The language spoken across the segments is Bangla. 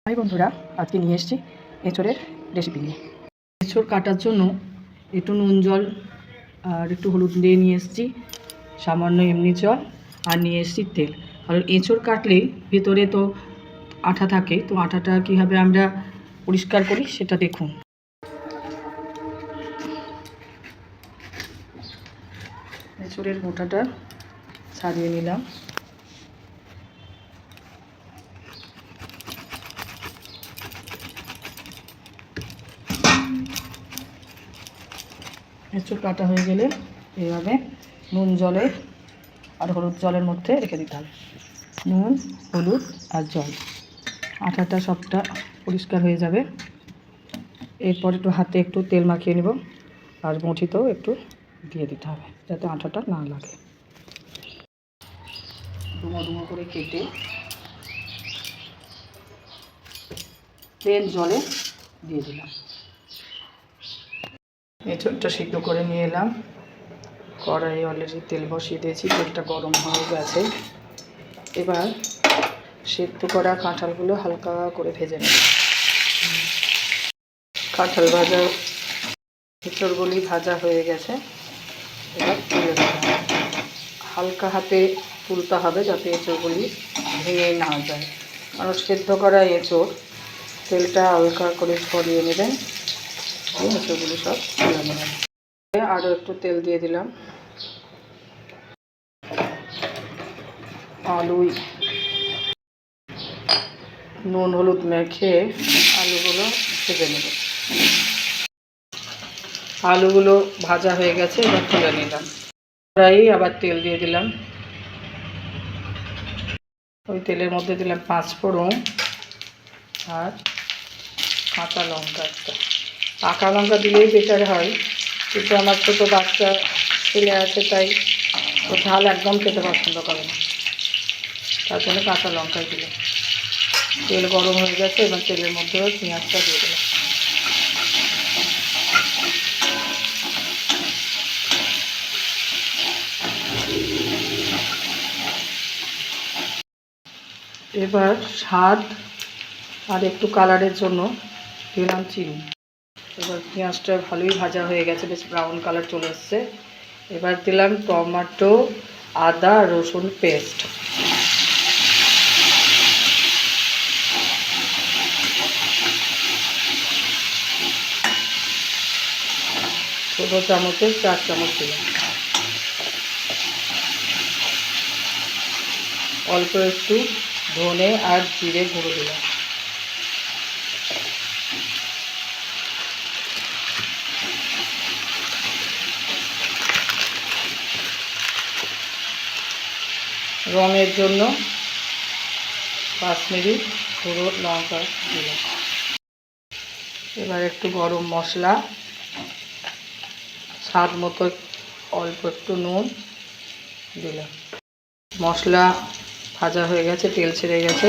হাই বন্ধুরা, আজকে নিয়ে এসেছি এঁচোড়ের রেসিপি নিয়ে। এঁচোড় কাটার জন্য একটু নুন জল আর একটু হলুদ দিয়ে নিয়ে এসেছি, সামান্য এমনি জল আর নিয়ে এসেছি তেল। কারণ এঁচোড় কাটলে ভেতরে তো আঠা থাকে, তো আঠাটা কীভাবে আমরা পরিষ্কার করি সেটা দেখুন। এঁচোড়ের মোটাটা ছাড়িয়ে নিলাম। এঁচোড় কাটা হয়ে গেলে এইভাবে নুন জলে আর হলুদ জলের মধ্যে রেখে দিতে হবে। নুন, হলুদ আর জল, আঠাটা সবটা পরিষ্কার হয়ে যাবে। এরপর একটু হাতে একটু তেল মাখিয়ে নেব আর মুঠিতেও একটু দিয়ে দিতে হবে যাতে আঠাটা না লাগে। ডুমো ডুমো করে কেটে প্লেন জলে দিয়ে দিলাম। এঁচোড়টা সিদ্ধ করে নিয়ে এলাম। কড়াই অলরেডি তেল বসিয়ে দিয়েছি, তেলটা গরম হয়ে গেছে। এবার সেদ্ধ করা কাঁঠালগুলো হালকা করে ভেজে নেব। কাঁঠাল ভাজা এঁচোড়গুলি ভাজা হয়ে গেছে। এবার তুলে দিলাম। হালকা হাতে তুলতে হবে যাতে এঁচোড়গুলি ভেঙে না যায়, কারণ সেদ্ধ করা এঁচোড়। তেলটা হালকা করে ছড়িয়ে নেবেন, এঁচোড়গুলি সব তুলে নেবেন। আরও একটু তেল দিয়ে দিলাম। আলু নুন হলুদ মেখে আলুগুলো ভেজে নেব। আলুগুলো ভাজা হয়ে গেছে, এবার তুলে নিলাম। কড়াই আবার তেল দিয়ে দিলাম। ওই তেলের মধ্যে দিলাম 5 ফোড়ন আর কাঁচা লঙ্কা একটা। পাকা লঙ্কা দিলেই বেটার হয়, কিন্তু আমার ছোটো বাচ্চা ছেলে আছে, তাই ও ঝাল একদম খেতে পছন্দ করে না, তার জন্য কাঁচা লঙ্কাই দিলাম। তেল গরম হয়ে গেছে, এবার তেলের মধ্যেও পেঁয়াজটা দিয়ে দিলাম। এবার স্বাদ আর একটু কালারের জন্য দিলাম চিনি। এবার পেঁয়াজটা ভালোই ভাজা হয়ে গেছে, বেশ ব্রাউন কালার চলে এসছে। এবার দিলাম টমেটো, আদা, রসুন পেস্ট। ছোটো চামচের 4 চামচ দিলাম। অল্প একটু ধনে আর জিরে গুঁড়ো দিলাম। রঙের জন্য কাশ্মীরি গুঁড়ো লঙ্কা দিলাম। এবার একটু গরম মশলা, স্বাদ মতো অল্প একটু নুন দিলাম। মশলা ভাজা হয়ে গেছে, তেল ছেড়ে গেছে।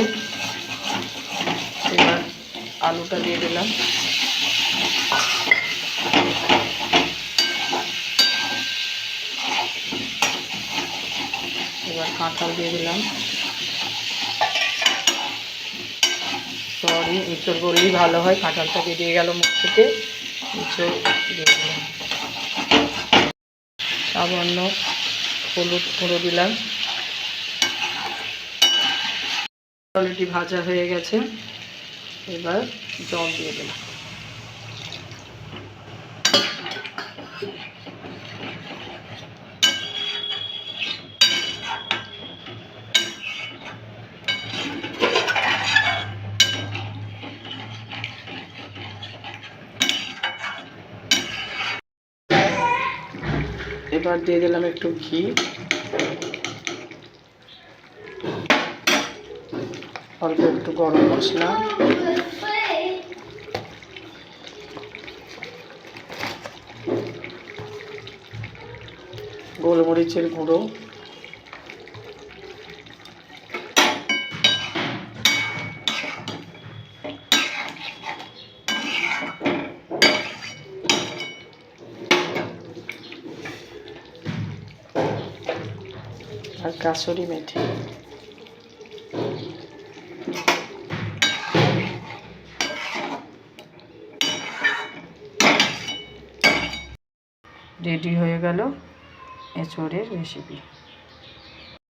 এবার আলুটা দিয়ে দিলাম। এবার কাঁঠাল দিয়ে দিলাম। সরি, এঁচোড় বললেই ভালো হয়, কাঁঠালটা বেরিয়ে গেল মুখ থেকে। এঁচোড় দিয়ে দিলাম। সামান্য হলুদ গুঁড়ো দিলাম। অলরেডি ভাজা হয়ে গেছে, এবার জল দিয়ে দিলাম। এবার দিয়ে দিলাম একটু ঘি, অল্প একটু গরম মশলা, গোলমরিচের গুঁড়ো, আর কাসুরি মেথি। রেডি হয়ে গেল এঁচোড়ের রেসিপি।